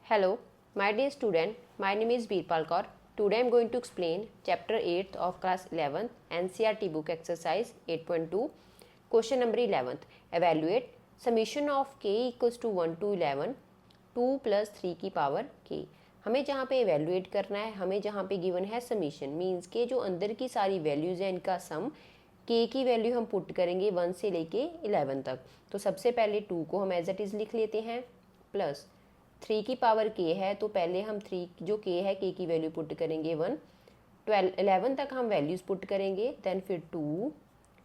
Hello, my dear student. My name is Birpal Kaur. Today I am going to explain chapter 8th of class 11th NCERT book exercise 8.2. Question number 11th. Evaluate summation of k equals to 1 to 11 2 plus 3 की power k. हमें जहाँ पे evaluate करना है, हमें जहाँ पे given है summation मीन्स के जो अंदर की सारी वैल्यूज़ हैं इनका सम k की वैल्यू हम पुट करेंगे 1 से लेके 11 तक. तो सबसे पहले 2 को हम एज इट इज़ लिख लेते हैं प्लस 3 की पावर k है तो पहले हम 3 जो k है k की वैल्यू पुट करेंगे 1 11 तक हम वैल्यूज़ पुट करेंगे देन फिर 2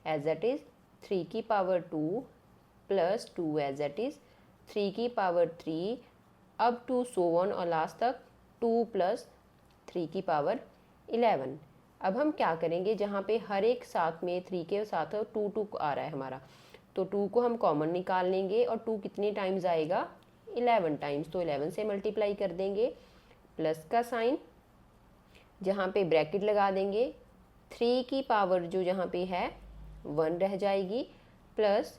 एज इट इज़ 3 की power 2 plus 2 as it is 3 की power 3 up to so on और लास्ट तक 2 प्लस 3 की पावर 11. अब हम क्या करेंगे जहाँ पे हर एक साथ में 3 के साथ 2 आ रहा है हमारा तो 2 को हम कॉमन निकाल लेंगे और 2 कितने टाइम्स आएगा 11 टाइम्स तो 11 से मल्टीप्लाई कर देंगे प्लस का साइन जहाँ पे ब्रैकेट लगा देंगे 3 की पावर जो जहाँ पे है 1 रह जाएगी प्लस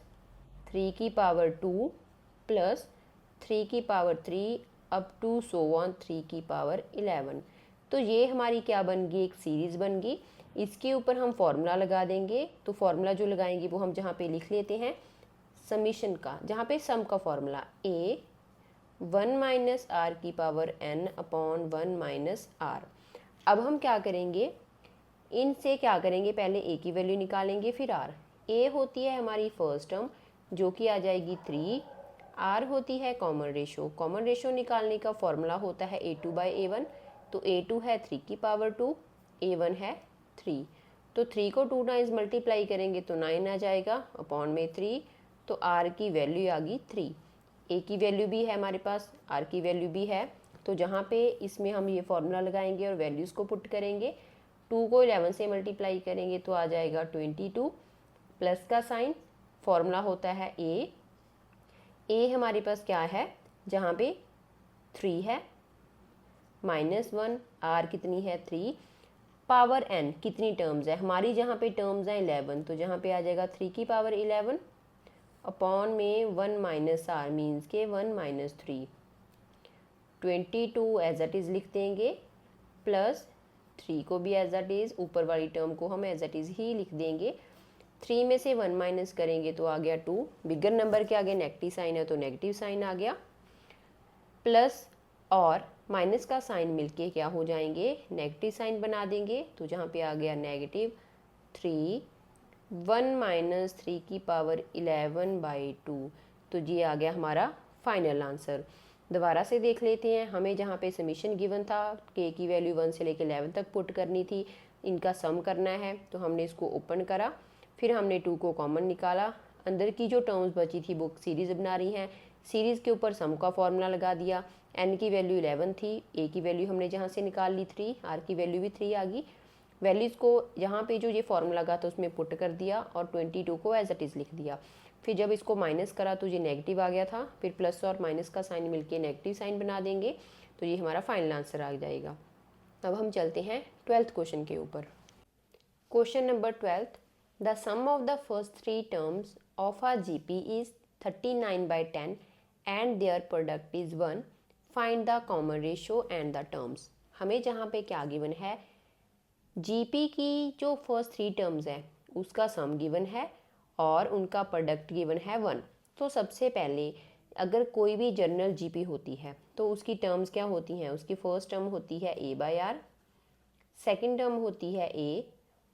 3 की पावर 2 प्लस 3 की power 3 up to so on 3 की पावर 11. तो ये हमारी क्या बन गई एक सीरीज़ बन गई. इसके ऊपर हम फॉर्मूला लगा देंगे तो फॉर्मूला जो लगाएंगे वो हम जहाँ पे लिख लेते हैं समीशन का जहाँ पे सम का फॉर्मूला a 1 माइनस आर की power n upon 1 minus r. अब हम क्या करेंगे इनसे क्या करेंगे पहले a की वैल्यू निकालेंगे फिर r. a होती है हमारी फर्स्ट टर्म जो कि आ जाएगी 3. r होती है कॉमन रेशो निकालने का फॉर्मूला होता है a2 बाई a1 तो a2 है 3 की पावर 2 a1 है 3 तो 3 को 2 टाइम्स मल्टीप्लाई करेंगे तो 9 आ जाएगा अपॉन में 3 तो r की वैल्यू आ गई 3. a की वैल्यू भी है हमारे पास r की वैल्यू भी है तो जहाँ पे इसमें हम ये फॉर्मूला लगाएंगे और वैल्यूज़ को पुट करेंगे 2 को 11 से मल्टीप्लाई करेंगे तो आ जाएगा 22 प्लस का साइन फॉर्मूला होता है a हमारे पास क्या है जहाँ पे 3 है माइनस 1 r कितनी है 3 पावर n कितनी टर्म्स है हमारी जहाँ पे टर्म्स हैं 11 तो जहाँ पे आ जाएगा 3 की पावर 11 अपॉन में 1 माइनस आर मीन्स के 1 माइनस 3 22 एज इट इज़ लिख देंगे प्लस 3 को भी एज इट इज़ ऊपर वाली टर्म को हम एज इट इज़ ही लिख देंगे 3 में से 1 माइनस करेंगे तो आ गया 2 बिगर नंबर के आगे नेगेटिव साइन है तो नेगेटिव साइन आ गया प्लस और माइनस का साइन मिलके क्या हो जाएंगे नेगेटिव साइन बना देंगे तो जहाँ पे आ गया नेगेटिव 3 1 माइनस 3 की पावर 11 बाई 2 तो ये आ गया हमारा फाइनल आंसर. दोबारा से देख लेते हैं हमें जहाँ पे समीशन गिवन था k की वैल्यू 1 से लेकर 11 तक पुट करनी थी इनका सम करना है तो हमने इसको ओपन करा फिर हमने 2 को कॉमन निकाला अंदर की जो टर्म्स बची थी बुक सीरीज़ बना रही हैं सीरीज़ के ऊपर सम का फॉर्मूला लगा दिया n की वैल्यू 11 थी a की वैल्यू हमने जहाँ से निकाल ली 3 r की वैल्यू भी 3 आ गई वैल्यूज़ को यहाँ पे जो ये फॉर्मूला लगा था उसमें पुट कर दिया और 22 को एज इट इज़ लिख दिया फिर जब इसको माइनस करा तो ये नेगेटिव आ गया था फिर प्लस और माइनस का साइन मिलके नेगेटिव साइन बना देंगे तो ये हमारा फाइनल आंसर आ जाएगा. अब हम चलते हैं 12th क्वेश्चन के ऊपर. Question number 12th the sum of the first 3 terms of a GP is 39 by 10 and their product is 1 find the common ratio and the terms. हमें जहाँ पे क्या गिवन है जीपी की जो फर्स्ट 3 टर्म्स है उसका सम गिवन है और उनका प्रोडक्ट गिवन है 1. तो सबसे पहले अगर कोई भी जनरल जीपी होती है तो उसकी टर्म्स क्या होती हैं उसकी फर्स्ट टर्म होती है a by R second term होती है a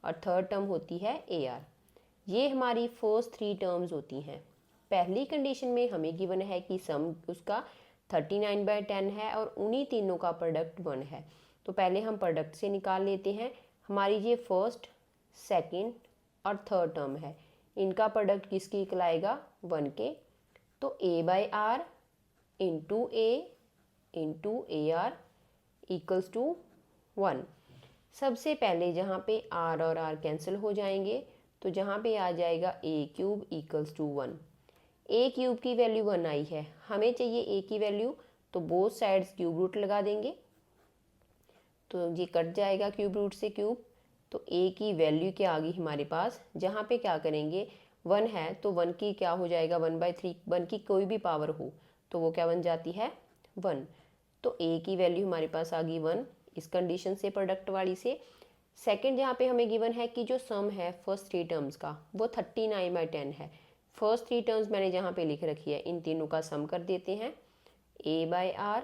और थर्ड टर्म होती है ए आर. ये हमारी फर्स्ट 3 टर्म्स होती हैं. पहली कंडीशन में हमें गिवन है कि सम उसका 39 बाई 10 है और उन्हीं तीनों का प्रोडक्ट 1 है. तो पहले हम प्रोडक्ट से निकाल लेते हैं हमारी ये फर्स्ट सेकंड और थर्ड टर्म है इनका प्रोडक्ट किसकी कहलाएगा 1 के. तो a by R into A R equals to 1. सबसे पहले जहाँ पे r और r कैंसिल हो जाएंगे तो जहाँ पे आ जाएगा a cube equals to 1. a cube की वैल्यू 1 आई है हमें चाहिए a की वैल्यू तो बोथ साइड्स क्यूब रूट लगा देंगे तो ये कट जाएगा क्यूब रूट से क्यूब तो a की वैल्यू क्या आ गई हमारे पास जहाँ पे क्या करेंगे 1 है तो 1 की क्या हो जाएगा 1/3 1 की कोई भी पावर हो तो वो क्या बन जाती है 1. तो ए की वैल्यू हमारे पास आ गई 1 इस कंडीशन से, प्रोडक्ट वाली से। सेकंड जहाँ पे हमें गिवन है कि जो सम है फर्स्ट 3 टर्म्स का वो 39/10 है। फर्स्ट 3 टर्म्स मैंने जहाँ पे लिख रखी है, इन तीनों का सम कर देते हैं। a/r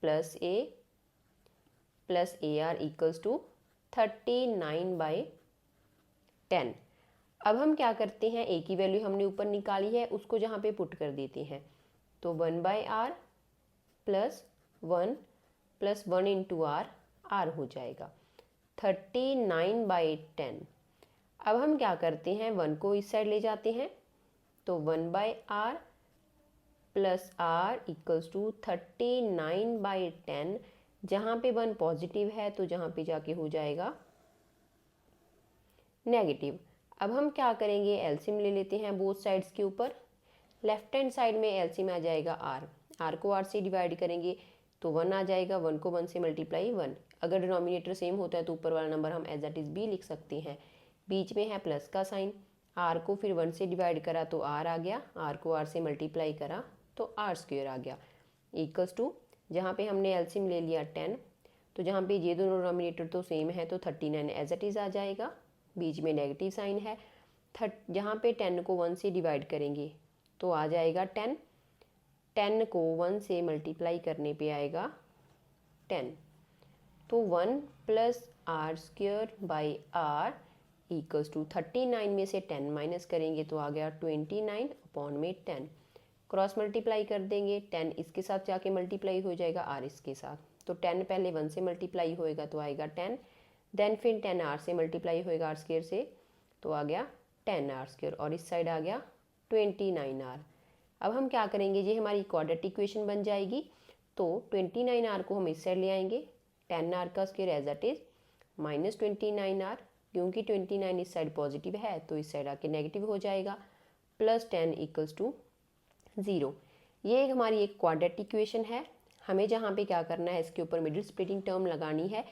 plus A plus A R equals to 39/10। अब हम क्या करते हैं, ए की वैल्यू हमने ऊपर निकाली है, उसको जहाँ पे पुट कर देते हैं। तो 1/r plus 1 plus 1 into R, R हो जाएगा 39/10। अब हम क्या करते हैं, 1 को इस साइड ले जाते हैं, तो 1/r plus are equals to 39/10। जहाँ पे 1 पॉजिटिव है तो जहाँ पे जाके हो जाएगा नेगेटिव। अब हम क्या करेंगे, एलसीएम ले लेते हैं बोथ साइड्स के ऊपर। लेफ्ट हैंड साइड में एलसीएम आ जाएगा आर, आर को आर से डिवाइड करेंगे तो 1 आ जाएगा, 1 को 1 से मल्टीप्लाई 1। अगर डिनोमिनेटर सेम होता है तो ऊपर वाला नंबर हम एज इट इज़ बी लिख सकते हैं। बीच में है प्लस का साइन, आर को फिर 1 से डिवाइड करा तो आर आ गया, आर को आर से मल्टीप्लाई करा तो आर स्क्वेयर आ गया, इक्वल्स टू जहाँ पे हमने एलसीएम ले लिया 10, तो जहाँ पे ये दोनों डिनोमिनेटर तो सेम है तो 39 एज इट इज़ आ जाएगा। बीच में नेगेटिव साइन है, जहाँ पे 10 को 1 से डिवाइड करेंगे तो आ जाएगा 10, 10 को 1 से मल्टीप्लाई करने पे आएगा 10। तो 1 plus R square by R equals to 39 में से 10 माइनस करेंगे तो आ गया 29 अपॉन में 10। क्रॉस मल्टीप्लाई कर देंगे, 10 इसके साथ जाके मल्टीप्लाई हो जाएगा आर इसके साथ, तो 10 पहले 1 से मल्टीप्लाई होएगा तो आएगा 10, देन फिर 10 आर से मल्टीप्लाई होएगा आर स्क्वेयर से तो आ गया 10 आर स्क्वेयर, और इस साइड आ गया 29 आर। अब हम क्या करेंगे, ये हमारी क्वाड्रेटिक इक्वेशन बन जाएगी। तो 29 आर को हम इस साइड ले आएंगे, 10 आर का square as it is minus 29 R, क्योंकि 29 इस साइड पॉजिटिव है तो इस साइड आके नेगेटिव हो जाएगा, प्लस 10 इक्वल्स टू 0। ये हमारी एक क्वाड्रेटिक इक्वेशन है। हमें जहाँ पे क्या करना है, इसके ऊपर मिडिल स्प्लिटिंग टर्म लगानी है,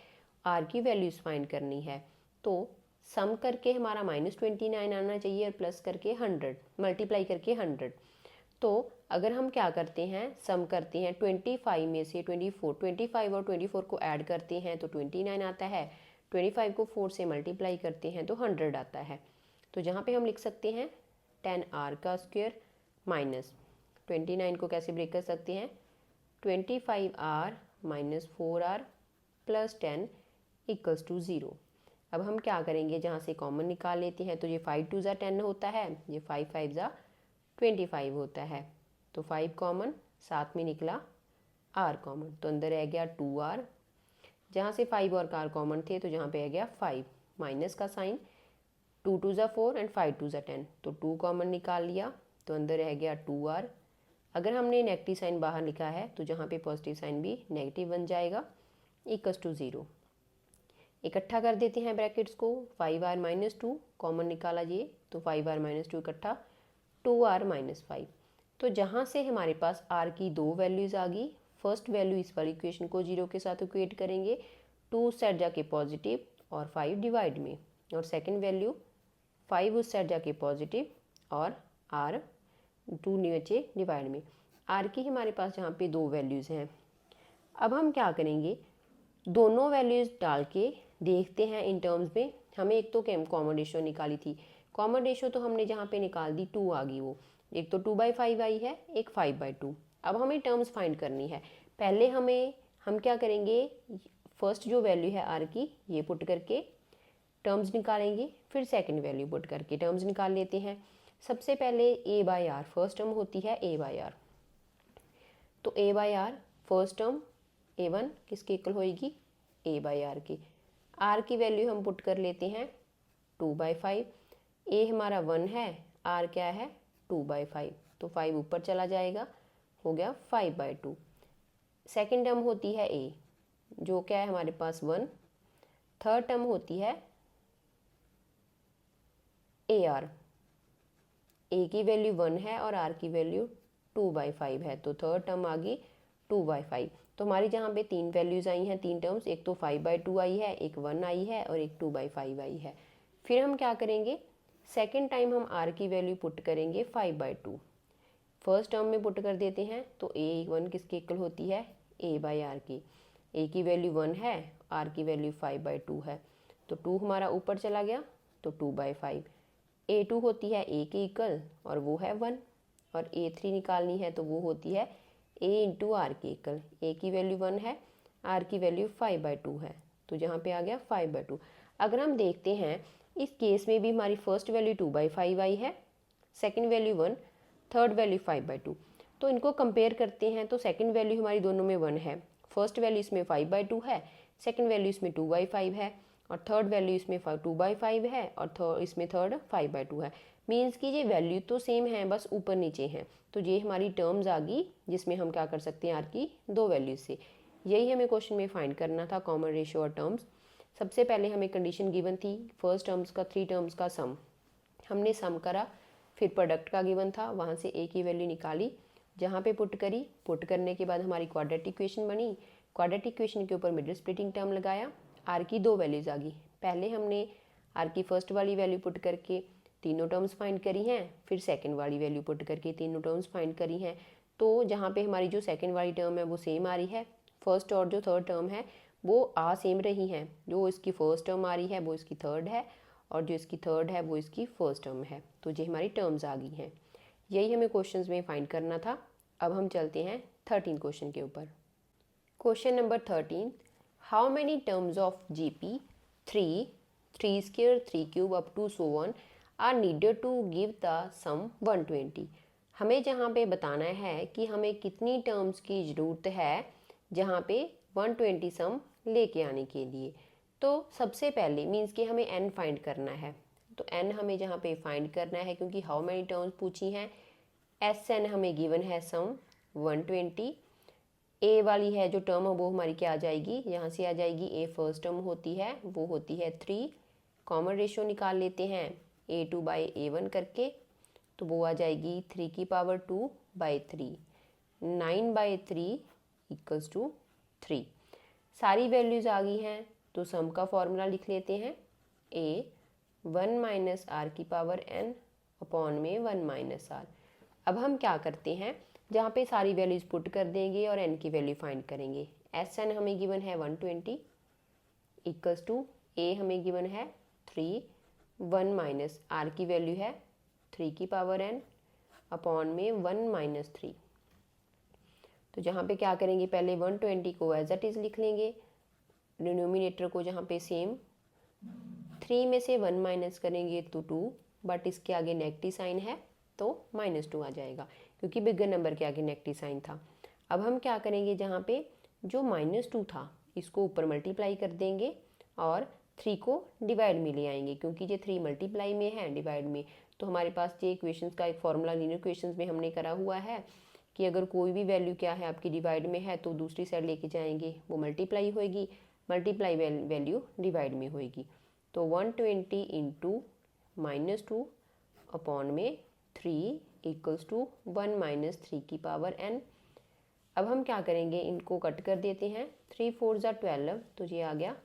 आर की वैल्यूज फाइंड करनी है। तो सम करके हमारा -29 आना चाहिए और प्लस करके 100, मल्टीप्लाई करके 100। तो अगर हम क्या करते हैं, सम करते हैं 25 में से 24, 25 और 24 को ऐड करते हैं तो 29 आता है, 25 को 4 से मल्टीप्लाई करते हैं तो 100 आता है। तो जहाँ पे हम लिख सकते हैं 10 आर का स्क्वायर माइनस 29 को कैसे ब्रेक कर सकते हैं, 25 R minus 4 R plus 10 equals to 0। अब हम क्या करेंगे, जहाँ से कॉमन निकाल लेते हैं, तो ये 5 2 ज़ा 10 होता है, ये 5 5 ज़ा 25 होता है, तो 5 कॉमन, साथ में निकला आर कॉमन, तो अंदर रह गया 2 आर। जहाँ से 5 और कार कॉमन थे तो जहाँ पे आ गया 5, माइनस का साइन, 2 2 ज़ा 4 एंड 5 2 ज़ा 10, तो 2 कॉमन निकाल लिया तो अंदर रह गया 2 आर। अगर हमने नेगेटिव साइन बाहर लिखा है तो जहाँ पे पॉजिटिव साइन भी नेगेटिव बन जाएगा, इक्वल्स टू 0। इकट्ठा कर देते हैं ब्रैकेट्स को, 5r माइनस 2 कॉमन निकाला ये, तो 5r माइनस 2 इकट्ठा 2r माइनस 5। तो जहाँ से हमारे पास r की 2 वैल्यूज़ आ गई, फर्स्ट वैल्यू इस वाली इक्वेशन को 0 के साथ इक्वेट करेंगे, 2 साइड जाके पॉजिटिव और 5 डिवाइड में, और सेकेंड वैल्यू 5 उस साइड जाके पॉजिटिव और r 2 नीचे डिवाइड में। r की हमारे पास जहाँ पे 2 वैल्यूज़ हैं। अब हम क्या करेंगे, दोनों वैल्यूज़ डाल के देखते हैं इन टर्म्स में। हमें एक तो कॉमन रेशो निकाली थी, कॉमन रेशो तो हमने जहाँ पे निकाल दी 2 आ गई, वो एक तो 2/5 आई है, एक 5/2। अब हमें टर्म्स फाइंड करनी है। पहले हम क्या करेंगे, फर्स्ट जो वैल्यू है आर की ये पुट करके टर्म्स निकालेंगे, फिर सेकंड वैल्यू पुट करके टर्म्स निकाल लेते हैं। सबसे पहले a/r, फर्स्ट टर्म होती है a/r, तो a/r फर्स्ट टर्म a1 किसके इक्वल होएगी, a/r की। r की वैल्यू हम पुट कर लेते हैं 2/5, a हमारा 1 है, r क्या है 2/5, तो 5 ऊपर चला जाएगा, हो गया 5/2। सेकेंड टर्म होती है a, जो क्या है हमारे पास 1। थर्ड टर्म होती है ar, a की वैल्यू 1 है और r की वैल्यू 2/5 है, तो थर्ड टर्म आ गई 2/5। तो हमारी जहाँ पे 3 वैल्यूज़ आई हैं, 3 टर्म्स, एक तो 5/2 आई है, एक 1 आई है और एक 2/5 आई है। फिर हम क्या करेंगे, सेकेंड टाइम हम r की वैल्यू पुट करेंगे 5/2, फर्स्ट टर्म में पुट कर देते हैं, तो a1 किसके इक्वल होती है, ए बाई आर की। ए की वैल्यू 1 है, आर की वैल्यू 5/2 है, तो 2 हमारा ऊपर चला गया तो 2/5। A2 होती है ए के इक्वल और वो है 1, और A3 निकालनी है तो वो होती है A इंटू आर के इक्वल। ए की वैल्यू 1 है, आर की वैल्यू 5/2 है, तो जहाँ पे आ गया 5/2। अगर हम देखते हैं इस केस में भी हमारी फर्स्ट वैल्यू 2/5 आई है, सेकंड वैल्यू 1, थर्ड वैल्यू 5/2। तो इनको कंपेयर करते हैं तो सेकंड वैल्यू हमारी दोनों में 1 है, फर्स्ट वैल्यू इसमें 5/2 है, सेकंड वैल्यू इसमें 2/5 है, और थर्ड वैल्यू इसमें 2/5 है, और इसमें थर्ड 5/2 है। मीन्स कि ये वैल्यू तो सेम है, बस ऊपर नीचे हैं। तो ये हमारी टर्म्स आ गई जिसमें हम क्या कर सकते हैं आर की दो वैल्यूज से। यही हमें क्वेश्चन में फाइंड करना था, कॉमन रेशियो और टर्म्स। सबसे पहले हमें कंडीशन गिवन थी फर्स्ट टर्म्स का 3 टर्म्स का सम, हमने सम करा, फिर प्रोडक्ट का गिवन था, वहाँ से ए की वैल्यू निकाली, जहाँ पे पुट करी, पुट करने के बाद हमारी क्वाड्रेटिक इक्वेशन बनी, क्वाड्रेटिक इक्वेशन के ऊपर मिडिल स्प्लिटिंग टर्म लगाया, आर की दो वैल्यूज आ गई। पहले हमने आर की फर्स्ट वाली वैल्यू पुट करके तीनों टर्म्स फाइंड करी हैं, फिर सेकंड वाली वैल्यू पुट करके तीनों टर्म्स फाइंड करी हैं। तो जहाँ पे हमारी जो सेकंड वाली टर्म है वो सेम आ रही है, फर्स्ट और जो थर्ड टर्म है वो आ सेम रही हैं, जो इसकी फर्स्ट टर्म आ रही है वो इसकी थर्ड है, और जो इसकी थर्ड है वो इसकी फर्स्ट टर्म है। तो ये हमारी टर्म्स आ गई हैं। यही हमें क्वेश्चंस में फाइंड करना था। अब हम चलते हैं 13 क्वेश्चन के ऊपर। Question number 13, how many terms of GP 3, 3 square, 3 cube up to so on are needed to give the sum 120। हमें जहाँ पे बताना है कि हमें कितनी टर्म्स की ज़रूरत है जहाँ पे 120 सम लेके आने के लिए। तो सबसे पहले मीन्स कि हमें n फाइंड करना है, तो n हमें जहाँ पे फाइंड करना है, क्योंकि हाउ मैनी टर्म्स पूछी हैं, Sn हमें गिवन है सम 120। ए वाली है जो टर्म वो हमारी क्या आ जाएगी, यहाँ से आ जाएगी ए फर्स्ट टर्म होती है वो होती है 3, कॉमन रेशियो निकाल लेते हैं A2/A1 करके, तो वो आ जाएगी 3 की पावर 2/3, 9/3 इक्वल्स टू 3। सारी वैल्यूज़ आ गई हैं, तो सम का फॉर्मूला लिख लेते हैं, A 1 माइनस आर की पावर n अपॉन में 1 माइनस आर। अब हम क्या करते हैं, जहाँ पे सारी वैल्यूज़ पुट कर देंगे और n की वैल्यू फाइंड करेंगे। Sn हमें गिवन है 120 इक्वल्स टू A हमें गिवन है 3, 1 माइनस आर की वैल्यू है 3 की पावर n अपॉन में 1 माइनस 3। तो जहाँ पे क्या करेंगे, पहले 120 को एज इट इज़ लिख लेंगे, डिनोमिनेटर को जहाँ पे सेम, 3 में से 1 माइनस करेंगे तो 2, बट इसके आगे नेगेटिव साइन है तो -2 आ जाएगा, क्योंकि बिगर नंबर के आगे नेगेटिव साइन था। अब हम क्या करेंगे, जहाँ पे जो -2 था इसको ऊपर मल्टीप्लाई कर देंगे और 3 को डिवाइड में ले आएंगे, क्योंकि ये 3 मल्टीप्लाई में है डिवाइड में। तो हमारे पास ये इक्वेशंस का एक फॉर्मूला लीनियर इक्वेशंस में हमने करा हुआ है कि अगर कोई भी वैल्यू क्या है आपकी डिवाइड में है तो दूसरी साइड लेके जाएंगे, वो मल्टीप्लाई होएगी, मल्टीप्लाई वैल्यू डिवाइड में होएगी। तो 120 इंटू -2 अपॉन में 3 इक्वल्स टू 1 माइनस 3 की पावर n। अब हम क्या करेंगे, इनको कट कर देते हैं, 3 4 ज़ा 12, तो ये आ गया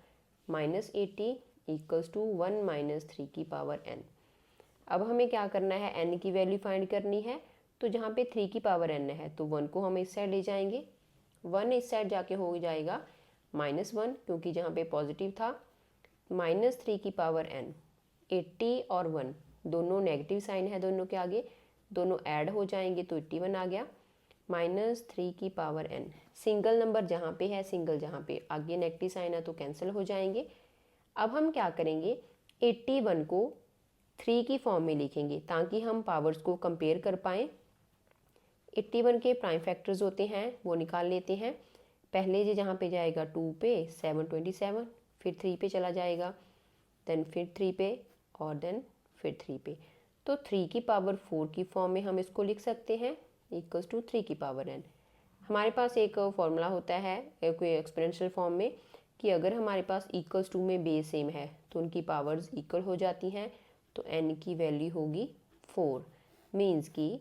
-80 इक्वल्स टू 1 माइनस 3 की पावर n। अब हमें क्या करना है, n की वैल्यू फाइंड करनी है, तो जहाँ पे 3 की पावर n है तो 1 को हम इस साइड ले जाएंगे, 1 इस साइड जाके हो जाएगा -1, क्योंकि जहाँ पे पॉजिटिव था, -3 की पावर n, 80 और 1 दोनों नेगेटिव साइन है दोनों के आगे, दोनों ऐड हो जाएंगे तो 81 आ गया, -3 की पावर n। सिंगल नंबर जहाँ पे है, सिंगल जहाँ पे आगे नेगेटिव साइन है तो कैंसिल हो जाएंगे। अब हम क्या करेंगे, 81 को 3 की फॉर्म में लिखेंगे ताकि हम पावर्स को कंपेयर कर पाएँ। 81 के प्राइम फैक्टर्स होते हैं वो निकाल लेते हैं। पहले ये जहाँ पे जाएगा 2 पे 727, फिर 3 पे चला जाएगा, देन फिर 3 पे और देन फिर 3 पे। तो 3 की पावर 4 की फॉर्म में हम इसको लिख सकते हैं इक्वल्स टू 3 की पावर n। हमारे पास एक फॉर्मूला होता है कोई एक्सपोनेंशियल फॉर्म में कि अगर हमारे पास इक्वल्स टू में बेस सेम है तो उनकी पावर्स इक्वल हो जाती हैं, तो n की वैल्यू होगी 4। मीन्स कि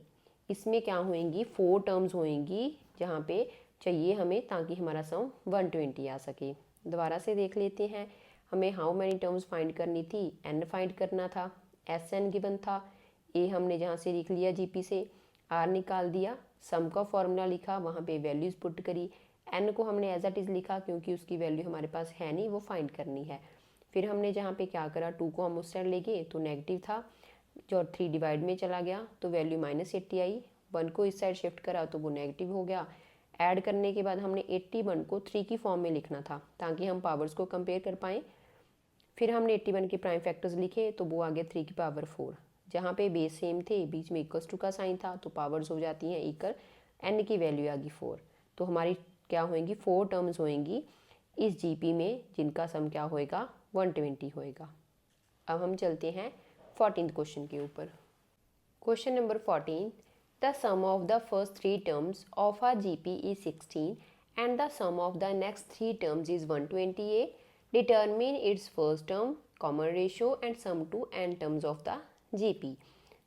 इसमें क्या होएंगी, 4 टर्म्स होएंगी जहाँ पे चाहिए हमें, ताकि हमारा सम 120 आ सके। दोबारा से देख लेते हैं, हमें हाउ मैनी टर्म्स फाइंड करनी थी, n फाइंड करना था, Sn गिवन था, A हमने जहाँ से लिख लिया GP से, R निकाल दिया, सम का फॉर्मूला लिखा, वहाँ पे वैल्यूज़ पुट करी, n को हमने एज इट इज़ लिखा क्योंकि उसकी वैल्यू हमारे पास है नहीं, वो फाइंड करनी है। फिर हमने जहाँ पे क्या करा, 2 को हम उस साइड ले गए तो नेगेटिव था, जो 3 डिवाइड में चला गया तो वैल्यू -80 आई। 1 को इस साइड शिफ्ट करा तो वो नेगेटिव हो गया। ऐड करने के बाद हमने 81 को 3 की फॉर्म में लिखना था ताकि हम पावर्स को कंपेयर कर पाएँ। फिर हमने 81 के प्राइम फैक्टर्स लिखे तो वो आ गया 3 की पावर 4। जहाँ पे बेस सेम थे, बीच में इक्वल्स टू का साइन था, तो पावर्स हो जाती हैं इक्वल, n की वैल्यू आ गई 4। तो हमारी क्या होएंगी, 4 टर्म्स होएंगी इस जीपी में, जिनका सम क्या होएगा, 120 होएगा। अब हम चलते हैं 14th क्वेश्चन के ऊपर। Question number 14, the sum of the first 3 terms of a GP is 16 and the sum of the next 3 terms is 128। Determine its first term, common ratio and sum to n terms of the GP.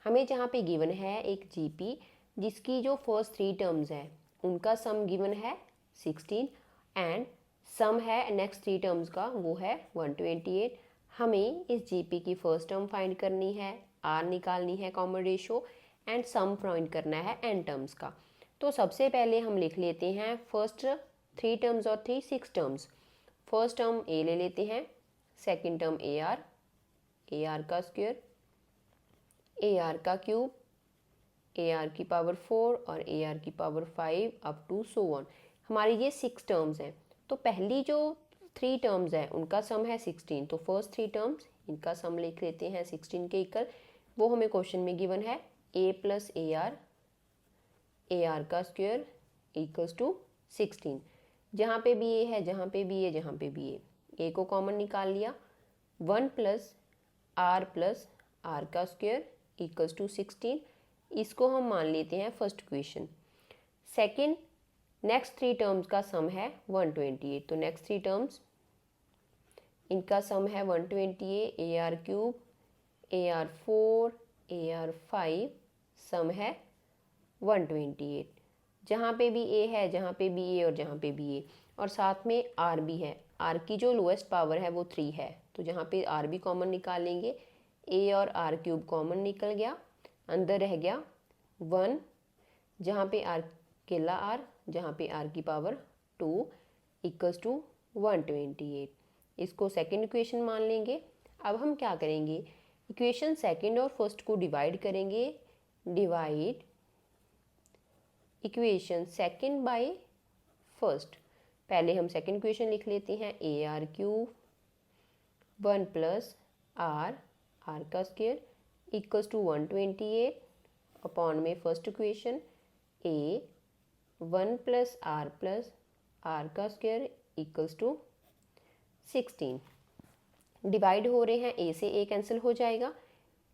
हमें जहाँ पे given है एक GP जिसकी जो first 3 terms है उनका सम given है 16 एंड सम है नेक्स्ट 3 टर्म्स का वो है 128। हमें इस जीपी की फर्स्ट टर्म फाइंड करनी है, आर निकालनी है common ratio, and sum find करना है n टर्म्स का। तो सबसे पहले हम लिख लेते हैं फर्स्ट 3 टर्म्स और 6 टर्म्स। फर्स्ट टर्म ए ले लेते हैं, सेकंड टर्म ए आर का स्क्वायर, ए आर का क्यूब, ए आर की पावर 4 और ए आर की power 5 up to so on. हमारी ये 6 टर्म्स हैं। तो पहली जो 3 टर्म्स हैं उनका सम है 16, तो फर्स्ट 3 टर्म्स इनका सम लिख लेते हैं 16 के इक्वल। वो हमें क्वेश्चन में गिवन है a प्लस ए आर का स्क्वायर इक्वल्स टू 16। जहाँ पे भी ए है, जहाँ पे भी ए, जहाँ पे भी ए को कॉमन निकाल लिया, 1 प्लस आर का स्क्वायर इक्वल्स टू 16। इसको हम मान लेते हैं first equation. Second, next 3 terms का सम है 128, तो नेक्स्ट 3 टर्म्स इनका सम है 128, ए R cube, A are 4, A R 5, सम है 128। जहाँ पे भी ए है, जहाँ पे भी ए और जहाँ पे भी ए, और साथ में आर भी है। आर की जो लोएस्ट पावर है वो 3 है, तो जहाँ पे आर भी कॉमन निकालेंगे, ए और आर क्यूब कॉमन निकल गया, अंदर रह गया 1, जहाँ पे आर अकेला आर, जहाँ पे आर की पावर 2 इक्वल्स टू 128। इसको सेकंड इक्वेशन मान लेंगे। अब हम क्या करेंगे, इक्वेशन सेकंड और फर्स्ट को डिवाइड करेंगे। Divide equation second by first. पहले हम सेकंड इक्वेशन लिख लेते हैं, A R cube 1 plus R का स्क्वायर इक्वल्स टू 128 अपॉन में first equation A 1 plus R का स्क्वायर इक्वल्स टू 16। डिवाइड हो रहे हैं, ए से ए कैंसिल हो जाएगा,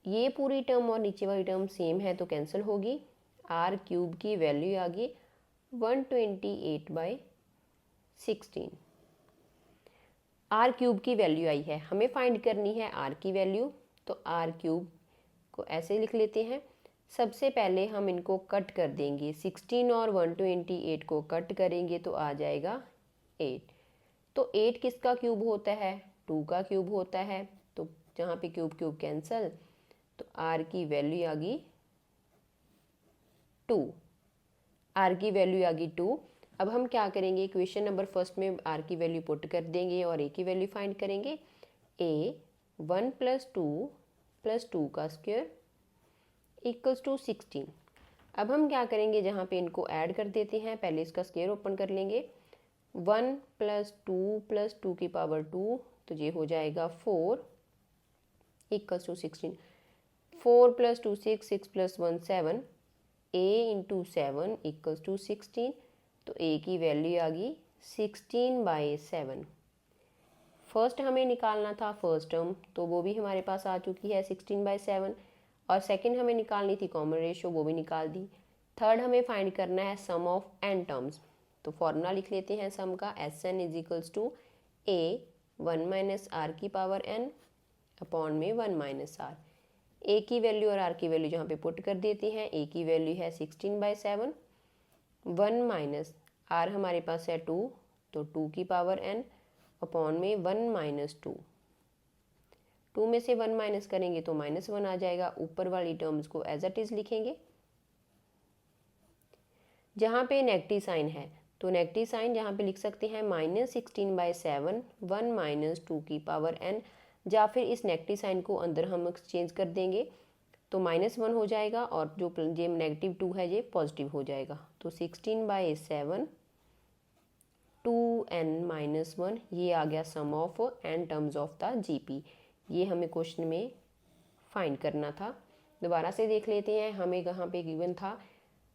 ये पूरी टर्म और नीचे वाली टर्म सेम है तो कैंसिल होगी। आर क्यूब की वैल्यू आ गई 128/16। आर क्यूब की वैल्यू आई है, हमें फाइंड करनी है आर की वैल्यू, तो आर क्यूब को ऐसे लिख लेते हैं। सबसे पहले हम इनको कट कर देंगे, 16 और 128 को कट करेंगे तो आ जाएगा 8। तो 8 किसका क्यूब होता है, 2 का क्यूब होता है, तो जहाँ पे क्यूब क्यूब कैंसल, तो आर की वैल्यू आ गई 2। आर की वैल्यू आ गई 2। अब हम क्या करेंगे, इक्वेशन नंबर फर्स्ट में आर की वैल्यू पुट कर देंगे और ए की वैल्यू फाइंड करेंगे। ए 1 + 2 + 2 का स्क्वायर इक्वल्स टू 16। अब हम क्या करेंगे, जहाँ पे इनको ऐड कर देते हैं, पहले इसका स्क्वायर ओपन कर लेंगे। 1 + 2 + 2 की पावर 2, तो ये हो जाएगा 4 equals to 16। 4 + 2 6, 6 + 1 7, a × 7 equals to 16। तो a की वैल्यू आ गई 16/7। फर्स्ट हमें निकालना था फर्स्ट टर्म, तो वो भी हमारे पास आ चुकी है 16/7, और सेकंड हमें निकालनी थी कॉमन रेशियो, वो भी निकाल दी। थर्ड हमें फाइंड करना है सम ऑफ n टर्म्स, तो फॉर्मूला लिख लेते हैं सम का, Sn = a 1 - r की पावर n अपॉन में 1 - r। a की वैल्यू और r की वैल्यू जहाँ पे पुट कर देते हैं, a की वैल्यू है 16/7, 1 - r हमारे पास है 2, तो 2 की पावर n अपॉन में 1 - 2। 2 में से 1 माइनस करेंगे तो -1 आ जाएगा। ऊपर वाली टर्म्स को एज इट इज़ लिखेंगे। जहाँ पे नेगेटिव साइन है तो नेगेटिव साइन जहाँ पे लिख सकते हैं -16/7 1 माइनस 2 की पावर n, या फिर इस नेगेटिव साइन को अंदर हम एक्सचेंज कर देंगे तो -1 हो जाएगा और जो ये -2 है ये पॉजिटिव हो जाएगा। तो 16/7 2n-1 ये आ गया sum of n terms of the GP. ये हमें क्वेश्चन में फाइंड करना था। दोबारा से देख लेते हैं, हमें कहाँ पे गिवन था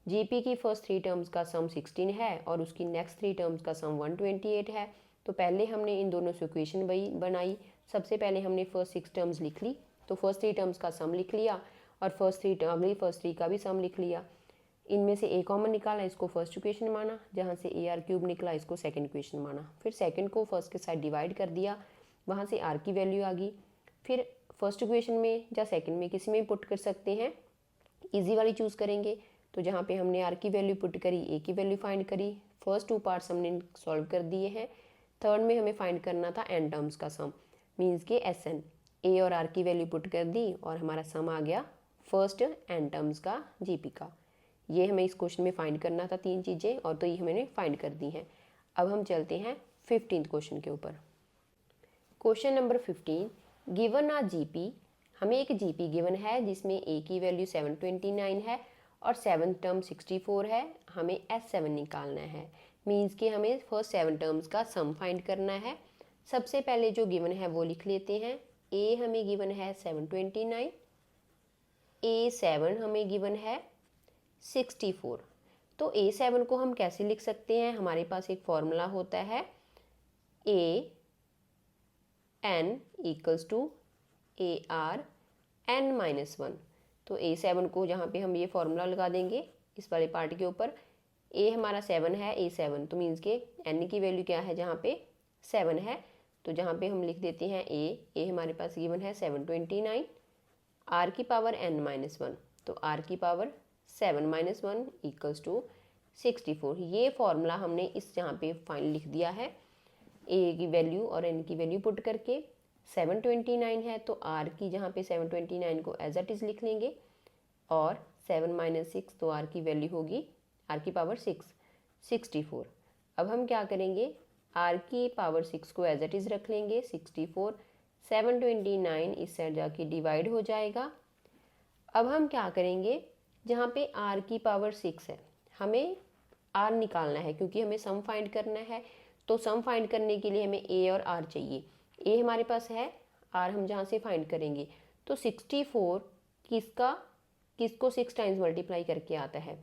जीपी की फर्स्ट 3 टर्म्स का सम 16 है और उसकी नेक्स्ट 3 टर्म्स का सम 128 है। तो पहले हमने इन दोनों से इक्वेशन बनाई। सबसे पहले हमने फर्स्ट 6 टर्म्स लिख ली, तो फर्स्ट 3 टर्म्स का सम लिख लिया और अगली फर्स्ट 3 का भी सम लिख लिया। इनमें से ए कॉमन निकाला, इसको फर्स्ट इक्वेशन माना, जहाँ से ए आर क्यूब निकला इसको सेकंड इक्वेशन माना। फिर सेकंड को फर्स्ट के साथ डिवाइड कर दिया, वहाँ से आर की वैल्यू आ गई। फिर फर्स्ट इक्वेशन में या सेकंड में किसी में पुट कर सकते हैं, इजी वाली चूज़ करेंगे। तो जहाँ पे हमने आर की वैल्यू पुट करी, ए की वैल्यू फाइंड करी, फर्स्ट 2 पार्ट्स हमने सॉल्व कर दिए हैं। थर्ड में हमें फाइंड करना था एन टर्म्स का सम, मीन्स के एस एन। ए और आर की वैल्यू पुट कर दी और हमारा सम आ गया फर्स्ट एन टर्म्स का जीपी का। ये हमें इस क्वेश्चन में फाइंड करना था 3 चीज़ें, और तो ये हमने फाइंड कर दी हैं। अब हम चलते हैं 15th क्वेश्चन के ऊपर। क्वेश्चन नंबर 15, गिवन आ जीपी। हमें एक जीपी गिवन है जिसमें ए की वैल्यू 729 है और 7th टर्म 64 है। हमें S7 निकालना है, मीन्स कि हमें फर्स्ट 7 टर्म्स का सम फाइंड करना है। सबसे पहले जो गिवन है वो लिख लेते हैं। ए हमें गिवन है 729, A7 हमें गिवन है 64। तो A7 को हम कैसे लिख सकते हैं, हमारे पास एक फॉर्मूला होता है AN equals to AR n-1। तो A7 को जहाँ पे हम ये फॉर्मूला लगा देंगे इस वाले पार्ट के ऊपर, A हमारा 7 है, A7 तो मीन्स के n की वैल्यू क्या है, जहाँ पे 7 है, तो जहाँ पे हम लिख देते हैं A हमारे पास गिवन है 729, R की पावर n-1, तो R की पावर 7-1 इक्वल्स टू 64। ये फॉर्मूला हमने इस जहाँ पे फाइनल लिख दिया है, A की वैल्यू और n की वैल्यू पुट करके। 729 है तो R की जहाँ पे 729 को एज इट इज़ लिख लेंगे और 7-6 तो R की वैल्यू होगी R की पावर 6 64। अब हम क्या करेंगे, R की पावर 6 को एज इट इज़ रख लेंगे 64, 729 इस साइड जाके डिवाइड हो जाएगा। अब हम क्या करेंगे, जहाँ पे R की पावर 6 है हमें R निकालना है क्योंकि हमें सम फाइंड करना है। तो सम फाइंड करने के लिए हमें A और R चाहिए। A हमारे पास है, R हम जहाँ से फाइंड करेंगे। तो 64 किसको 6 टाइम्स मल्टीप्लाई करके आता है,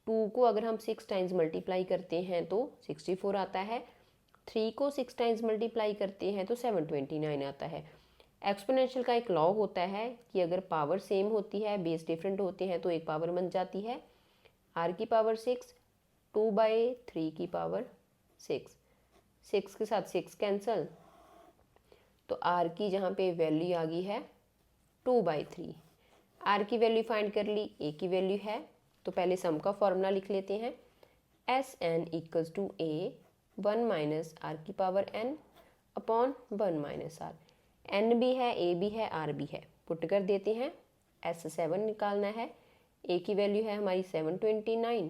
2 को अगर हम 6 टाइम्स मल्टीप्लाई करते हैं तो 64 आता है, 3 को 6 टाइम्स मल्टीप्लाई करते हैं तो 729 आता है। एक्सपोनेंशियल का एक लॉ होता है कि अगर पावर सेम होती है, बेस डिफरेंट होते हैं तो एक पावर बन जाती है। R की पावर 6, 2/3 की पावर 6, 6 के साथ 6 कैंसल, तो R की जहाँ पे वैल्यू आ गई है 2/3। R की वैल्यू फाइंड कर ली, A की वैल्यू है, तो पहले सम का फॉर्मूला लिख लेते हैं। SN equals to A 1 minus R की power n upon 1 minus R। n भी है, A भी है, R भी है, पुट कर देते हैं। S7 निकालना है, A की वैल्यू है हमारी 729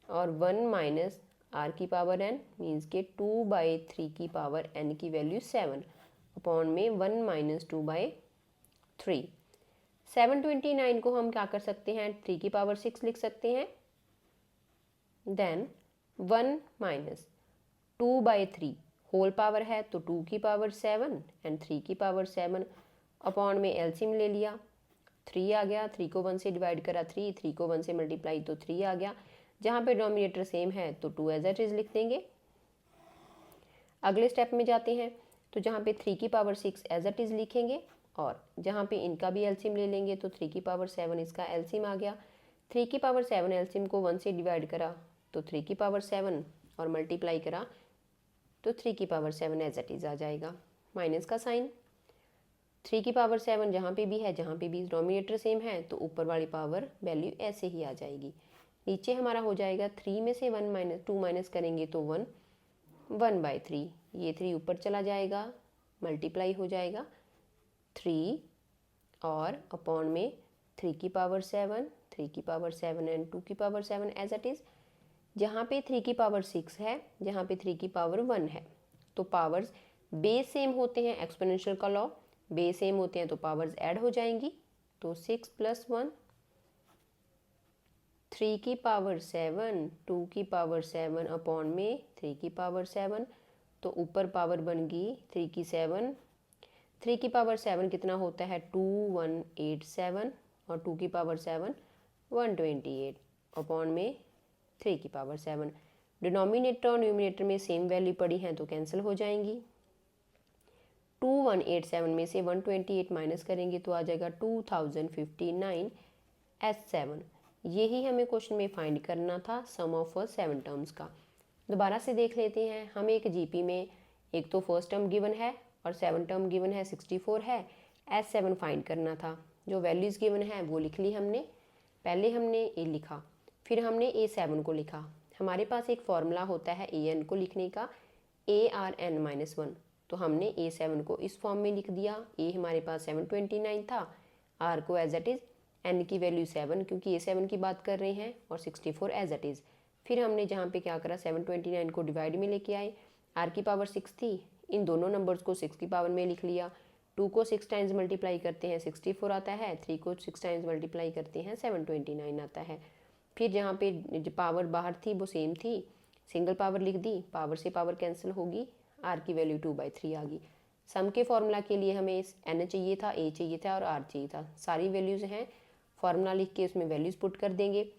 और 1 माइनस R की पावर n मीन्स के 2/3 की पावर n की वैल्यू 7 अपॉन में 1 माइनस 2/3। 729 को हम क्या कर सकते हैं, 3 की पावर 6 लिख सकते हैं। देन 1 माइनस 2/3 होल पावर है तो 2 की पावर 7 एंड 3 की पावर 7 अपॉन में एलसीएम ले लिया, 3 आ गया, 3 को 1 से डिवाइड करा 3 को 1 से मल्टीप्लाई तो 3 आ गया। जहाँ पे डिनोमिनेटर सेम है तो 2 एज इट इज़ लिख देंगे। अगले स्टेप में जाते हैं, तो जहाँ पे 3 की पावर 6 एज इट इज़ लिखेंगे और जहाँ पे इनका भी एलसीएम ले लेंगे तो 3 की पावर 7 इसका एलसीएम आ गया। 3 की पावर 7 एलसीएम को 1 से डिवाइड करा तो 3 की पावर 7 और मल्टीप्लाई करा तो 3 की पावर 7 एज इट इज़ आ जाएगा। माइनस का साइन, 3 की पावर 7 जहाँ पे भी है, जहाँ पे भी डिनोमिनेटर सेम है तो ऊपर वाली पावर वैल्यू ऐसे ही आ जाएगी। नीचे हमारा हो जाएगा 3 में से 2 माइनस करेंगे तो 1/3, ये 3 ऊपर चला जाएगा, मल्टीप्लाई हो जाएगा 3 और अपॉन में 3 की पावर 7 एंड 2 की पावर 7 एज इट इज़। जहाँ पे 3 की पावर 6 है, जहाँ पे 3 की पावर 1 है, तो पावर्स बेस सेम होते हैं, एक्सपोनेंशियल का लॉ, बेस सेम होते हैं तो पावर्स ऐड हो जाएंगी। तो 6 + 1, 3 की पावर 7, 2 की पावर 7 अपॉन में 3 की पावर 7, तो ऊपर पावर बन गई 3 की 7, 3 की पावर 7 कितना होता है 2187, और 2 की पावर 7 128 अपॉन में 3 की पावर 7। डिनोमिनेटर और न्यूमिनेटर में सेम वैल्यू पड़ी हैं तो कैंसिल हो जाएंगी। 2187 में से 128 माइनस करेंगे तो आ जाएगा 2059 S7। यही हमें क्वेश्चन में फाइंड करना था, सम ऑफ फर्स्ट 7 टर्म्स का। दोबारा से देख लेते हैं। हमें एक जीपी में एक तो फर्स्ट टर्म गिवन है और 7 टर्म गिवन है, 64 है। S7 फाइंड करना था। जो वैल्यूज़ गिवन है वो लिख ली हमने। पहले हमने ए लिखा, फिर हमने A7 को लिखा। हमारे पास एक फॉर्मूला होता है AN को लिखने का, ARN-1। तो हमने A7 को इस फॉर्म में लिख दिया। A हमारे पास 729 था, R को एज इट इज़, N की वैल्यू 7 क्योंकि A7 की बात कर रहे हैं, और 64 एज इट इज़। फिर हमने जहाँ पे क्या करा, 729 को डिवाइड में लेके आए। R की पावर 6 थी, इन दोनों नंबर्स को 6 की पावर में लिख लिया। 2 को 6 टाइम्स मल्टीप्लाई करते हैं 64 आता है, 3 को 6 टाइम्स मल्टीप्लाई करते हैं 729 आता है। फिर जहाँ पे जो पावर बाहर थी वो सेम थी, सिंगल पावर लिख दी, पावर से पावर कैंसिल होगी, R की वैल्यू 2/3 आ गई। सम के फॉर्मूला के लिए हमें N चाहिए था, A चाहिए था और R चाहिए था। सारी वैल्यूज़ हैं, फॉर्मूला लिख के उसमें वैल्यूज़ पुट कर देंगे।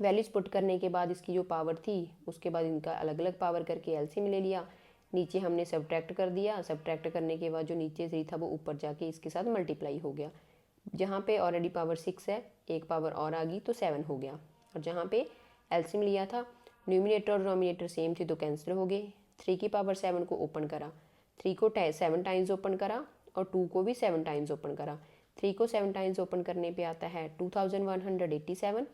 वैल्यूज़ पुट करने के बाद इसकी जो पावर थी उसके बाद इनका अलग अलग पावर करके एलसीएम ले लिया। नीचे हमने सब्ट्रैक्ट कर दिया, सब्ट्रैक्ट करने के बाद जो नीचे 3 था वो ऊपर जाके इसके साथ मल्टीप्लाई हो गया। जहाँ पे ऑलरेडी पावर 6 है, एक पावर और आ गई तो 7 हो गया। और जहाँ पे एलसीएम लिया था, न्यूमिनेटर और डिनोमिनेटर सेम थे तो कैंसिल हो गए। 3 की पावर 7 को ओपन करा, 3 को 7 टाइम्स ओपन करा और 2 को भी 7 टाइम्स ओपन करा। 3 को 7 टाइम्स ओपन करने पे आता है 2187।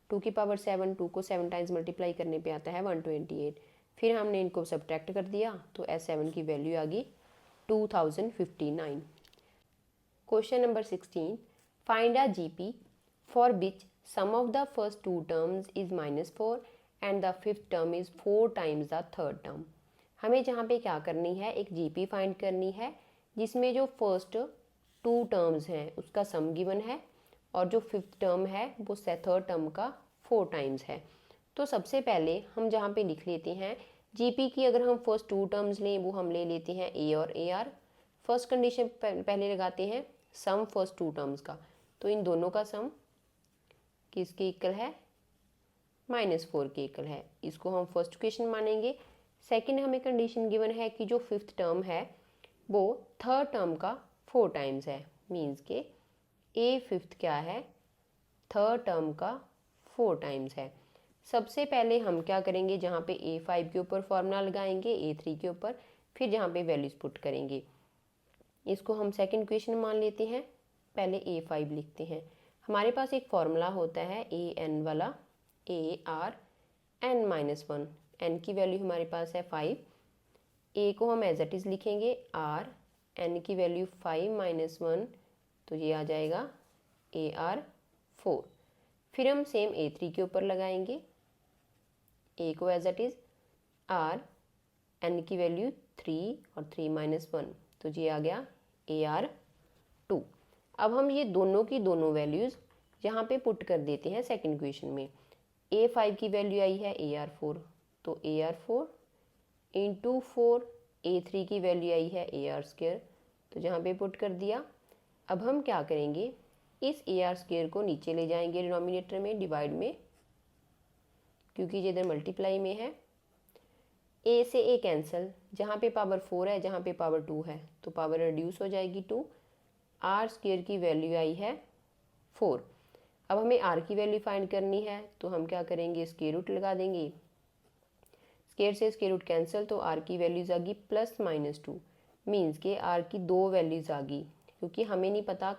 2 की पावर 7, 2 को 7 टाइम्स मल्टीप्लाई करने पे आता है 128। फिर हमने इनको सब्ट्रैक्ट कर दिया तो S7 की वैल्यू आ गई 2059। Question number 16, find a GP for which sum of the first 2 terms is -4 and the 5th term is 4 times the 3rd term. हमें जहाँ पे क्या करनी है, एक जीपी फाइंड करनी है जिसमें जो फर्स्ट 2 टर्म्स हैं उसका सम गिवन है और जो 5th टर्म है वो 3rd टर्म का 4 टाइम्स है। तो सबसे पहले हम जहाँ पे लिख लेते हैं जीपी की, अगर हम फर्स्ट 2 टर्म्स लें वो हम ले लेते हैं ए और ए आर। फर्स्ट कंडीशन पहले लगाते हैं सम फर्स्ट 2 टर्म्स का, तो इन दोनों का सम किसके इक्वल है, -4 के इक्वल है। इसको हम फर्स्ट इक्वेशन मानेंगे। सेकंड हमें कंडीशन गिवन है कि जो 5th टर्म है वो 3rd टर्म का 4 टाइम्स है, मीन्स के ए 5th क्या है, 3rd टर्म का 4 टाइम्स है। सबसे पहले हम क्या करेंगे, जहाँ पे A5 के ऊपर फॉर्मूला लगाएंगे, A3 के ऊपर, फिर जहाँ पे वैल्यूज पुट करेंगे। इसको हम सेकंड इक्वेशन मान लेते हैं। पहले A5 लिखते हैं। हमारे पास एक फॉर्मूला होता है AN वाला, ARN-1। N की वैल्यू हमारे पास है 5। A को हम एज इट इज़ लिखेंगे R, N की वैल्यू 5 - 1, तो ये आ जाएगा AR4। फिर हम सेम A3 के ऊपर लगाएंगे। A को as it is R, N की वैल्यू 3 और 3 - 1, तो ये आ गया AR2। अब हम ये दोनों की दोनों वैल्यूज़ यहाँ पे पुट कर देते हैं सेकंड इक्वेशन में। A5 की वैल्यू आई है AR4, तो AR4 × 4, A3 की वैल्यू आई है AR², तो जहाँ पे पुट कर दिया। अब हम क्या करेंगे, इस AR² को नीचे ले जाएंगे डिनोमिनेटर में, डिवाइड में, क्योंकि ये इधर मल्टीप्लाई में है। A से A कैंसिल, जहाँ पे पावर 4 है, जहाँ पे पावर 2 है, तो पावर रिड्यूस हो जाएगी 2। R² की वैल्यू आई है 4। अब हमें R की वैल्यू फाइंड करनी है, तो हम क्या करेंगे, स्क्वायर रूट लगा देंगे। स्क्वायर से स्क्वायर रूट कैंसिल, तो R की वैल्यूज आ गई +-2, मीन्स के R की 2 वैल्यूज आ गई, क्योंकि हमें नहीं पता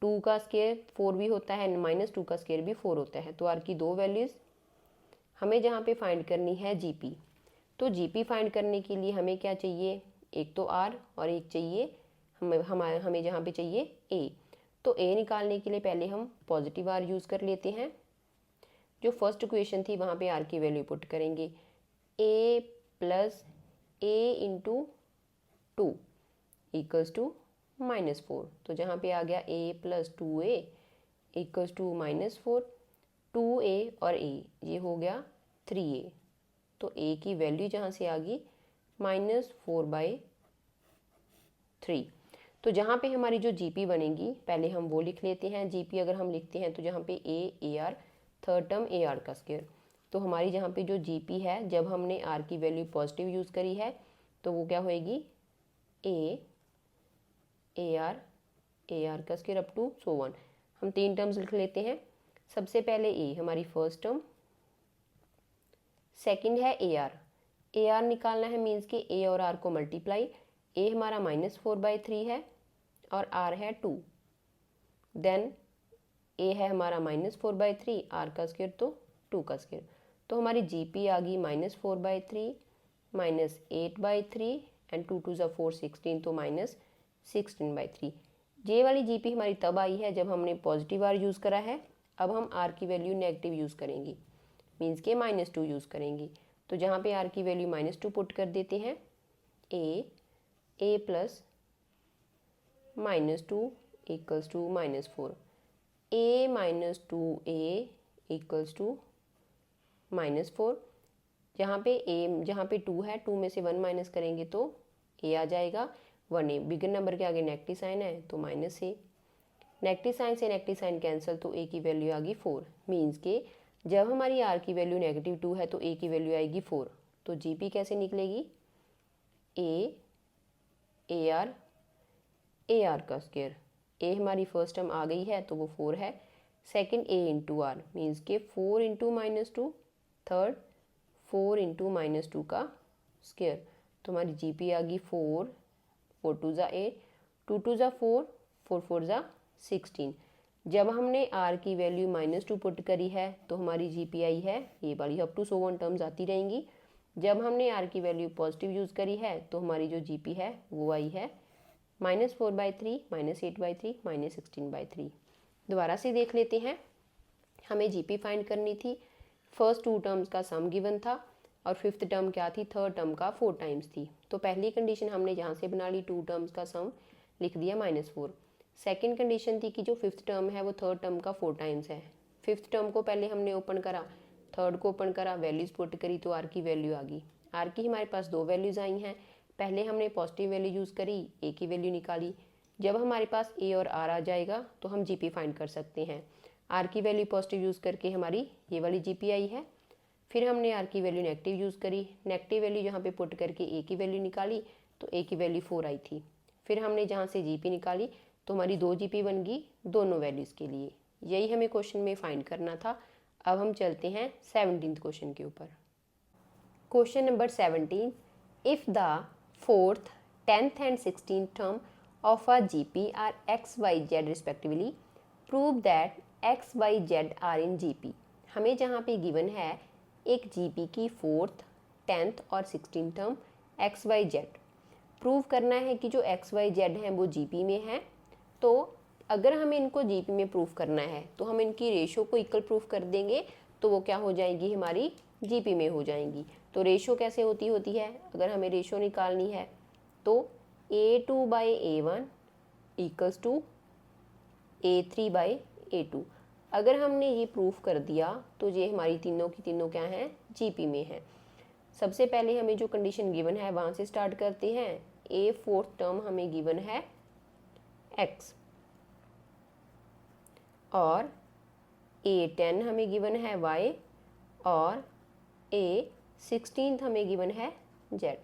2 का स्क्वायर 4 भी होता है, -2 का स्क्वायर भी 4 होता है। तो R की 2 वैल्यूज़ हमें जहाँ पे फाइंड करनी है जीपी। तो जीपी फाइंड करने के लिए हमें क्या चाहिए, एक तो R और एक चाहिए हमें जहाँ पे चाहिए A। तो A निकालने के लिए पहले हम पॉजिटिव R यूज़ कर लेते हैं। जो फर्स्ट इक्वेशन थी वहाँ पे आर की वैल्यू पुट करेंगे, a plus A into two equals to -4। तो जहाँ पे आ गया a plus 2a equals to -4, 2a और a ये हो गया 3a। तो a की वैल्यू जहाँ से आ गई -4/3। तो जहाँ पे हमारी जो जीपी बनेगी पहले हम वो लिख लेते हैं। जीपी अगर हम लिखते हैं तो जहाँ पे A R, third term A R का स्क्वायर, तो हमारी जहाँ पे जो जीपी है जब हमने आर की वैल्यू पॉजिटिव यूज़ करी है तो वो क्या होएगी ए आर का square up to so on. हम 3 टर्म्स लिख लेते हैं। सबसे पहले ए हमारी फर्स्ट टर्म, सेकंड है ए आर निकालना है, मीन्स कि ए और आर को मल्टीप्लाई, ए हमारा -4/3 है और आर है 2, देन ए है हमारा -4/3, आर का स्क्वायर तो 2 का स्क्वायर। तो हमारी जीपी आ गई -4/3 -8/3 एंड 2 2 4 16, तो -16/3। ये वाली जीपी हमारी तब आई है जब हमने पॉजिटिव आर यूज़ करा है। अब हम आर की वैल्यू नेगेटिव यूज़ करेंगे, मीन्स के -2 यूज़ करेंगे। तो जहाँ पे आर की वैल्यू -2 पुट कर देते हैं, a plus -2 equals to -4, a minus 2a equals to -4। जहाँ पे 2 है, 2 में से 1 माइनस करेंगे तो a आ जाएगा। 1a बिगर नंबर के आगे नेगेटिव साइन है तो -a, नेगेटिव साइन से नेगेटिव साइन कैंसिल, तो a की वैल्यू आ गई 4। मीन्स के जब हमारी r की वैल्यू -2 है तो a की वैल्यू आएगी 4। तो जीपी कैसे निकलेगी, ए आर का स्क्वायर, ए हमारी फर्स्ट टर्म आ गई है तो वो 4 है, second A into R means के 4 इंटू -2, थर्ड 4 इंटू -2 का स्क्वायर। तो हमारी जीपी आ गई 4, 4 2 ज़ा 8, 2 2 ज़ा 4, 4 4 ज़ा 16। जब हमने आर की वैल्यू -2 पुट करी है तो हमारी जीपी आई है ये वाली, up to so on terms आती रहेंगी। जब हमने आर की वैल्यू पॉजिटिव यूज़ करी है तो हमारी जो जीपी है वो आई है -4/3 -8/3 -16/3। दोबारा से देख लेते हैं। हमें जीपी फाइंड करनी थी, फर्स्ट 2 टर्म्स का सम गिवन था और फिफ्थ टर्म क्या थी, थर्ड टर्म का 4 टाइम्स थी। तो पहली कंडीशन हमने यहाँ से बना ली, 2 टर्म्स का सम लिख दिया -4। सेकेंड कंडीशन थी कि जो फिफ्थ टर्म है वो थर्ड टर्म का 4 टाइम्स है। फिफ्थ टर्म को पहले हमने ओपन करा, थर्ड को ओपन करा, वैल्यूज़ पुट करी तो आर की वैल्यू आ गई। आर की हमारे पास 2 वैल्यूज़ आई हैं। पहले हमने पॉजिटिव वैल्यू यूज़ करी, ए की वैल्यू निकाली। जब हमारे पास ए और आर आ जाएगा तो हम जीपी फाइंड कर सकते हैं। आर की वैल्यू पॉजिटिव यूज़ करके हमारी ये वाली जीपी आई है। फिर हमने आर की वैल्यू नेगेटिव यूज़ करी, नेगेटिव वैल्यू यहाँ पे पुट करके ए की वैल्यू निकाली तो ए की वैल्यू 4 आई थी। फिर हमने जहाँ से जीपी निकाली तो हमारी 2 जीपी बन गई दोनों वैल्यूज़ के लिए। यही हमें क्वेश्चन में फाइंड करना था। अब हम चलते हैं 17th क्वेश्चन के ऊपर। Question number 17, if the 4th, 10th and 16th term of a GP are x, y, z respectively, prove that x, y, z are in GP। हमें जहाँ पे गिवन है एक GP की 4th, 10th और 16th term x, y, z, prove करना है कि जो x, y, z हैं वो GP में हैं। तो अगर हमें इनको GP में प्रूव करना है तो हम इनकी रेशो को इक्वल प्रूफ कर देंगे तो वो क्या हो जाएगी, हमारी GP में हो जाएंगी। तो रेशो कैसे होती है, अगर हमें रेशो निकालनी है तो A2/A1 इक्वल्स टू A3/A2। अगर हमने ये प्रूफ कर दिया तो ये हमारी तीनों की तीनों क्या हैं, जीपी में है। सबसे पहले हमें जो कंडीशन गिवन है वहाँ से स्टार्ट करते हैं। ए 4th टर्म हमें गिवन है x और A10 हमें गिवन है y और A16 हमें गिवन है z।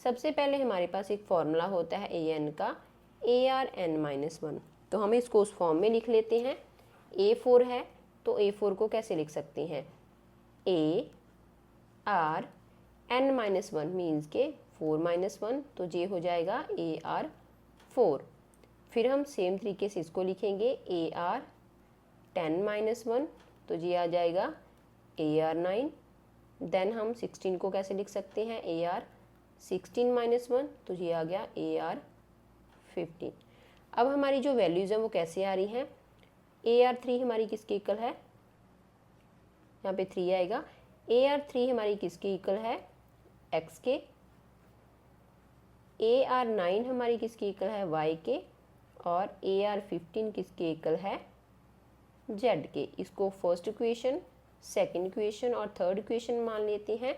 सबसे पहले हमारे पास एक फॉर्मूला होता है an का, ARn-1। तो हम इसको उस फॉर्म में लिख लेते हैं। A4 है तो A4 को कैसे लिख सकते हैं, ARn-1 मीन्स के 4-1, तो ये हो जाएगा AR4। फिर हम सेम तरीके से इसको लिखेंगे AR10-1, तो ये आ जाएगा AR9। देन हम 16 को कैसे लिख सकते हैं, AR16-1, तो ये आ गया AR15। अब हमारी जो वैल्यूज़ हैं वो कैसे आ रही हैं, AR3 हमारी किसके इक्वल है, यहाँ पे 3 आएगा। AR3 हमारी किसके इक्वल है, x के। AR9 हमारी किसके इक्वल है, y के। और AR15 किसके इक्वल है, z के। इसको फर्स्ट इक्वेशन, सेकंड इक्वेशन और थर्ड इक्वेशन मान लेते हैं।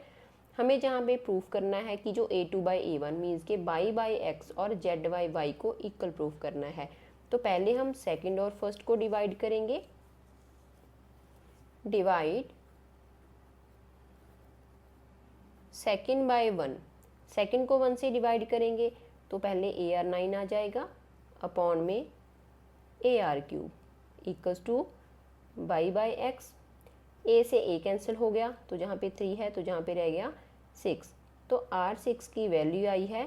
हमें जहाँ पे प्रूफ करना है कि जो A2/A1 मीन्स के y/x और z/y को इक्वल प्रूफ करना है। तो पहले हम सेकंड और फर्स्ट को डिवाइड करेंगे। डिवाइड सेकंड बाय 1, सेकंड को 1 से डिवाइड करेंगे तो पहले AR9 आ जाएगा अपॉन में AR³ equals to y/x। a से a कैंसिल हो गया तो जहाँ पे 3 है तो जहाँ पे रह गया 6। तो R6 की वैल्यू आई है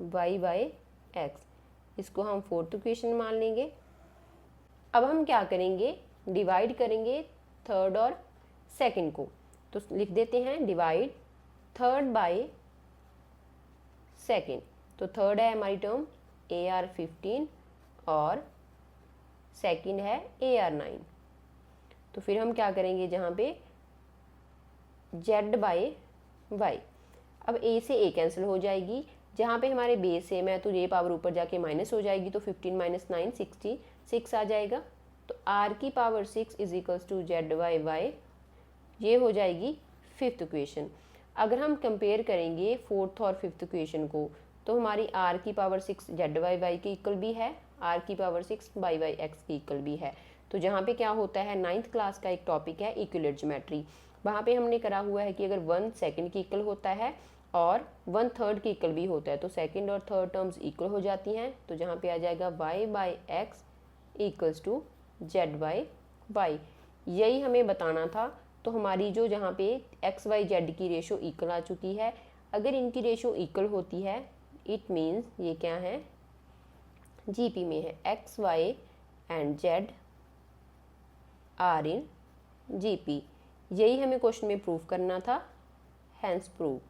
y/x। इसको हम फोर्थ इक्वेशन मान लेंगे। अब हम क्या करेंगे, डिवाइड करेंगे थर्ड और सेकंड को। तो लिख देते हैं डिवाइड थर्ड बाय सेकंड। तो थर्ड है हमारी टर्म AR15 और सेकंड है AR9। तो फिर हम क्या करेंगे, जहाँ पे z/y। अब a से a कैंसिल हो जाएगी, जहाँ पे हमारे बेस है मैं तो ये पावर ऊपर जाके माइनस हो जाएगी तो 15 - 9 66 आ जाएगा। तो r⁴ is equals to z/y। ये हो जाएगी फिफ्थ इक्वेशन। अगर हम कंपेयर करेंगे फोर्थ और फिफ्थ इक्वेशन को तो हमारी r⁴ z/y के इक्वल भी है, r⁴ y/x के इक्वल भी है। तो जहाँ पे क्या होता है, 9th क्लास का एक टॉपिक है इक्विलेट ज्योमेट्री। वहाँ पे हमने करा हुआ है कि अगर 1 सेकंड की इक्वल होता है और 1 थर्ड की इक्वल भी होता है तो सेकंड और थर्ड टर्म्स इक्वल हो जाती हैं। तो जहाँ पे आ जाएगा y/x इक्वल्स टू z/y। यही हमें बताना था। तो हमारी जो जहाँ पे x y z की रेशो इक्वल आ चुकी है। अगर इनकी रेशो इक्वल होती है इट मीन्स ये क्या है, GP में है, x y and z are in GP। यही हमें क्वेश्चन में प्रूफ करना था, हैंस प्रूव्ड।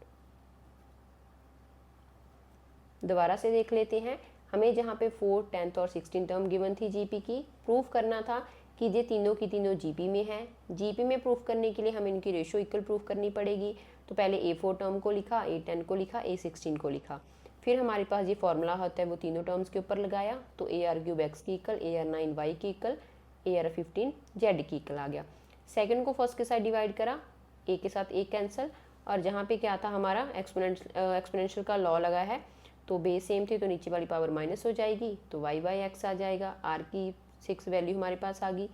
दोबारा से देख लेते हैं। हमें जहाँ पे 4, 10th और 16 टर्म गिवन थी GP की, प्रूफ करना था कि ये तीनों की तीनों GP में है। GP में प्रूफ करने के लिए हमें इनकी रेशो इक्वल प्रूफ करनी पड़ेगी। तो पहले A4 टर्म को लिखा, A10 को लिखा, A16 को लिखा। फिर हमारे पास ये फॉर्मूला होता है वो तीनों टर्म्स के ऊपर लगाया। तो AR³ x की इक्वल, AR9 y की इक्वल, AR15 z की इक्वल आ गया। सेकंड को फर्स्ट के साथ डिवाइड करा, a के साथ a कैंसिल। और जहाँ पे क्या था हमारा एक्सपोनेंशियल का लॉ लगा है तो बेस सेम थी तो नीचे वाली पावर माइनस हो जाएगी तो y/x आ जाएगा। r⁴ वैल्यू हमारे पास आ गई।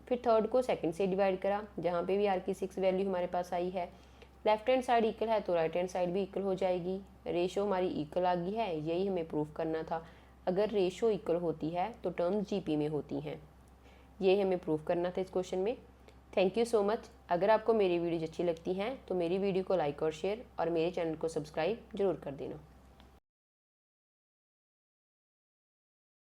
फिर थर्ड को सेकंड से डिवाइड करा, जहाँ पे भी r⁴ वैल्यू हमारे पास आई है। लेफ्ट हैंड साइड इक्वल है तो राइट हैंड साइड भी इक्वल हो जाएगी। रेशो हमारी इक्वल आ गई है, यही हमें प्रूफ करना था। अगर रेशो इक्वल होती है तो टर्म्स GP में होती हैं। ये हमें प्रूफ करना था इस क्वेश्चन में। Thank you so much. अगर आपको मेरी वीडियोज अच्छी लगती हैं तो मेरी वीडियो को लाइक और शेयर और मेरे चैनल को सब्सक्राइब जरूर कर देना।